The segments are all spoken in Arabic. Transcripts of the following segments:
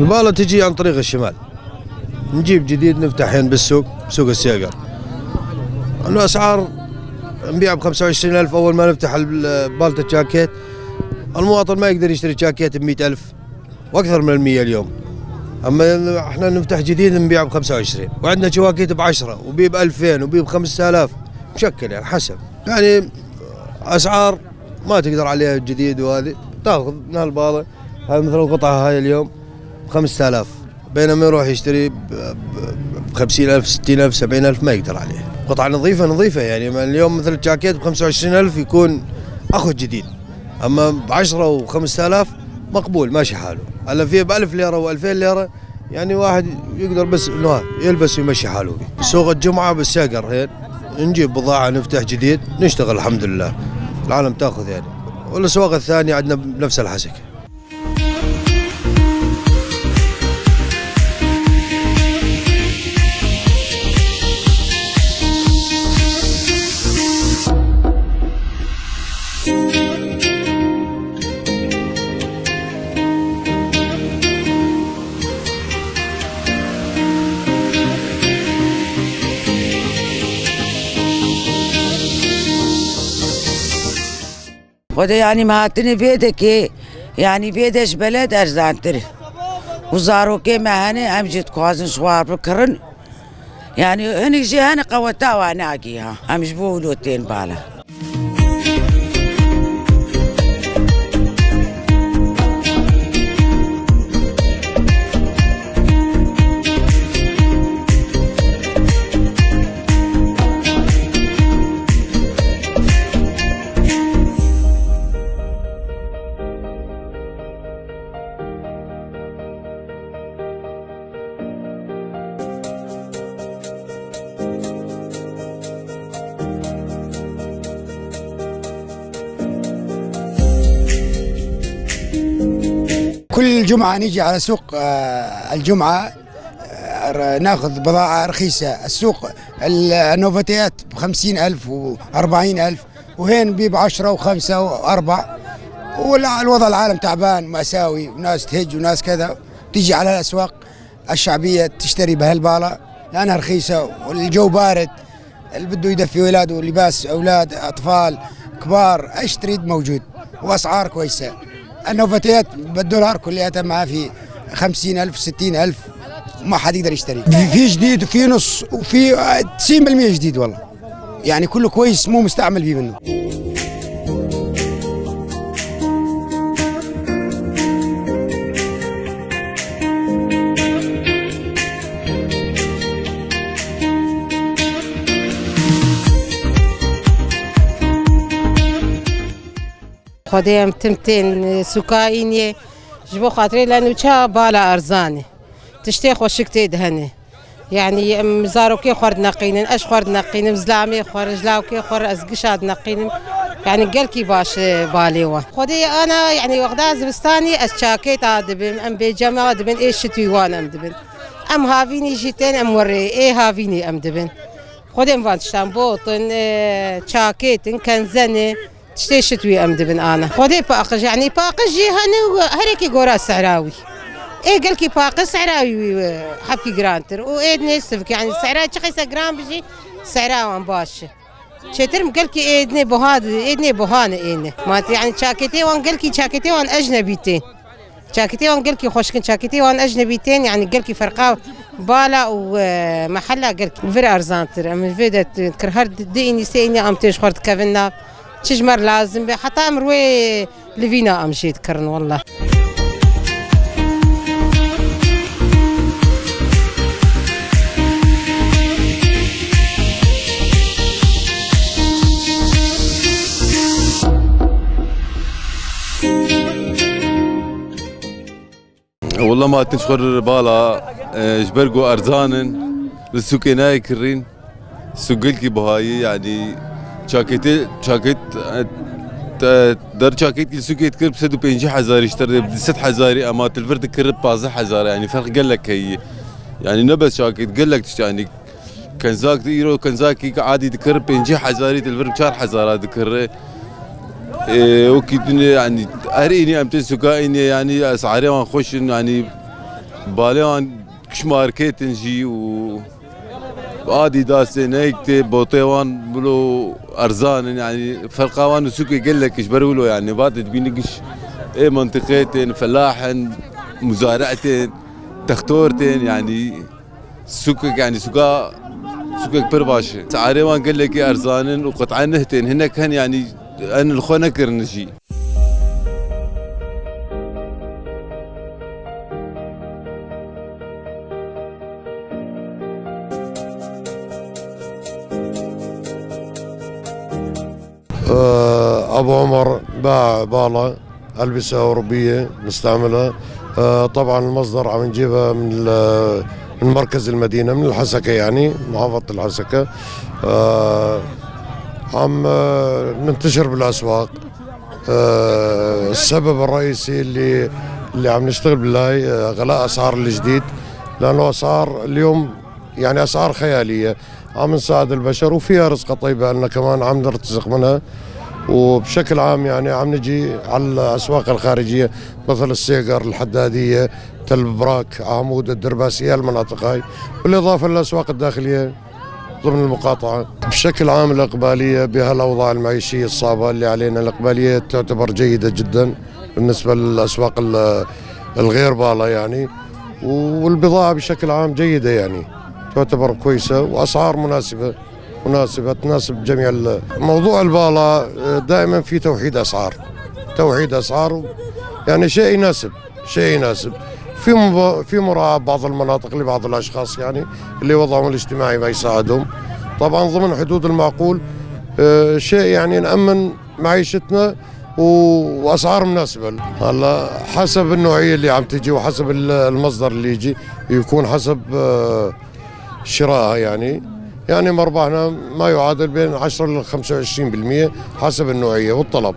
البالة تجي عن طريق الشمال، نجيب جديد نفتحين بالسوق، سوق السيقر. الأسعار نبيع ب25,000 أول ما نفتح بالة الجاكيت. المواطن ما يقدر يشتري جاكيت ب100,000 وأكثر من 100 اليوم. أما احنا نفتح جديد نبيع ب25، وعندنا جواكيت ب10 وبي ب2000 وبي ب5000 مشكل يعني حسب. يعني أسعار ما تقدر عليها الجديد، وهذه تاخذ من هالبالة. هذه مثل القطعة هاي اليوم ب5000، بينما يروح يشتري ب50,000 60,000 70,000 ما يقدر عليه. قطعة نظيفة يعني اليوم مثل الجاكيت ب25,000 يكون أخذ جديد، أما ب10 و5000 مقبول ماشي حاله. هلا فيه ب1000 ليرة و2000 ليرة يعني واحد يقدر بس انه يلبس ويمشي حاله بيه. سوق الجمعة بالساقر هين نجيب بضاعة نفتح جديد نشتغل الحمد لله، العالم تاخذ يعني. والاسواق الثانية عندنا بنفس الحسكة. خدا يعني مهاتني بيدك يعني بيدش بلد ارزانتر وزاروكي مهني امجد كوازن شوار بكرن يعني هني جي هني قوتا وانا اجيها امش بولوتين بالا. كل جمعة نيجي على سوق الجمعة ناخذ بضاعة رخيصة. السوق النوفاتيات ب50,000 و40,000 وهين بي ب10 و5 و4. والوضع العالم تعبان مأساوي، وناس تهج وناس كذا. تيجي على الأسواق الشعبية تشتري بهالبالة لأنها رخيصة والجو بارد، اللي بده يدفي ولاده لباس أولاد أطفال كبار ايش تريد موجود، وأسعار كويسة. النوفاتيات بالدولار كلياتها معاه في 50,000 60,000 ما حد يقدر يشتري. في جديد وفي نص وفي 90% جديد والله، يعني كله كويس مو مستعمل فيه منه. خديم تمتين سكايني جبو خاطري لانه تشا بالا ارزاني تشتي خوشك تدهني يعني مزاروكي خورد نقينن اش خورد نقينن زلامي خورج لاوكي خور ازقشاد نقينن يعني قلكي باش باليوا خدي انا يعني وغدا زبستاني اشاكيت ادبن ام بيجاما ادبن ايش شتويوان ام دبن ام هافيني جيتين ام وري ايه هافيني ام دبن خدي فانشتان بوطن شاكيتن كنزني تشتي شتوي ام دبن انا خدي باقج يعني باقج هني هريكي غورا سعراوي ايه قالكي باقج سعراوي حبكي جرانتر وايد نيستفك يعني سعراوي شخيسه جرام بيجي سعراوي باش شترم قالكي ايدني بهاد ايدني بهانه اينه ما يعني شاكيتي وان قالكي شاكيتي وان اجنبيتين شاكيتي وان قالكي خوشكن شاكيتي وان اجنبيتين يعني قالكي فرقاو بالا ومحلة قالكي فير ارزانتر من فيدت كرهر ديني سيني ام تيش خرت كافنا تشجمر لازم حتى امروي لفينا امشيت كرن والله. والله ما تنشخر بالا جبرقو ارزانن للسوق ناي كرين سوق لكي بهاي يعني شاكيت در شاكيت السوق يتكرب سدو بينجي حزاري اشتري بست حزاري اما الفرد كرب بازح حزاري يعني فرق قال لك هي يعني نبس شاكيت قال لك يعني كنزاك يرو كنزاكي عادي تكرب بينجي حزاري الفرد شار حزارات تكرر وكي يعني اريني امتى سوقايني يعني اسعاري ما نخش يعني باليان كش ماركتن جي و اديداس نايكتي بوتيوان بلو ارزان يعني فرقاوان سوق يقول لك ايش برولو يعني بعد تبينقش ايه منطقتين فلاحن مزارعتين تختورتين يعني سوقك يعني سوقا سوقك برباشة سعاري وان قال لك ارزانن وقطعان نهتين هناك هن يعني ان الخونه كرنجي أبو عمر باع بالة ألبسة أوروبية مستعملة. طبعا المصدر عم نجيبها من مركز المدينة من الحسكة يعني محافظة الحسكة. عم ننتشر بالأسواق. السبب الرئيسي اللي عم نشتغل بالله غلاء أسعار الجديد، لأنه أسعار اليوم يعني أسعار خيالية. عم نساعد البشر وفيها رزقة طيبة لنا كمان عم نرتزق منها، وبشكل عام يعني عم نجي على الأسواق الخارجية مثل السيقر، الحدادية، تل براك، عمود، الدرباسية، المناطق هاي، بالإضافة للأسواق الداخلية ضمن المقاطعة. بشكل عام الإقبالية بهالأوضاع المعيشية الصعبة اللي علينا، الإقبالية تعتبر جيدة جدا بالنسبة للأسواق الغير بالة يعني، والبضاعة بشكل عام جيدة يعني تعتبر كويسة، وأسعار مناسبة تناسب جميع موضوع البالة. دائما في توحيد أسعار يعني شيء يناسب في مراعاة بعض المناطق لبعض الأشخاص يعني اللي وضعهم الاجتماعي ما يساعدهم، طبعا ضمن حدود المعقول. شيء يعني نأمن معيشتنا وأسعار مناسبة. هلا حسب النوعية اللي عم تجي وحسب المصدر اللي يجي يكون حسب شراءها يعني مربحنا ما يعادل بين 10 ل 25% حسب النوعية والطلب.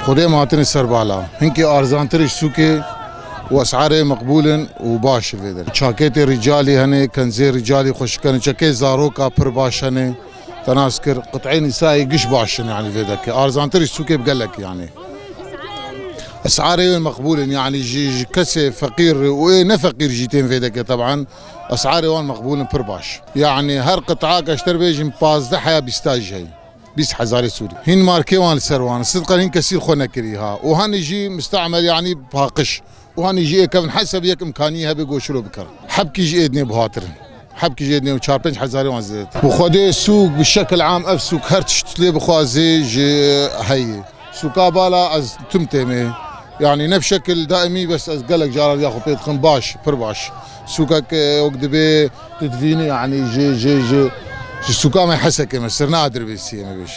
خدي ماتن السربالا هنكي ارزان تريش سوكي واسعاره مقبولا وباش فيدر شاكيتي رجالي هني كنزي رجالي خوش كان شاكي زاروكا پر باش هني تناسكر قطعين نسائي قش باش يعني فيدك ارزان تريش سوكي بقلك يعني اسعاري مقبولا يعني جي كسي فقير وايه فقير جيتين فيدك طبعا اسعاري وان مقبولا پر باش يعني هر قطعه اشتر بيجي 15 بيستاج هي 20,000 سوري هين ماركي وان السروان صدقا هين كثير خونا كريها وهان يجي مستعمل يعني بهاقش وهان يجي كيف حسب يك امكانيه بيقوشلو بكر حبكي جي ادني بهاترن حبكي جي ادني وشار 5,000 وان زيت وخدي السوق بالشكل عام اف سوق هرتشت لي بخوازي هي سوقا بالا از تمتمي يعني نفس شكل دائمي بس از قالك جار ياخذ بيت خنباش برباش سوقك وقت بي تدفيني يعني جي سوقا ما يحسك ما صرنا ادري بس ما بيش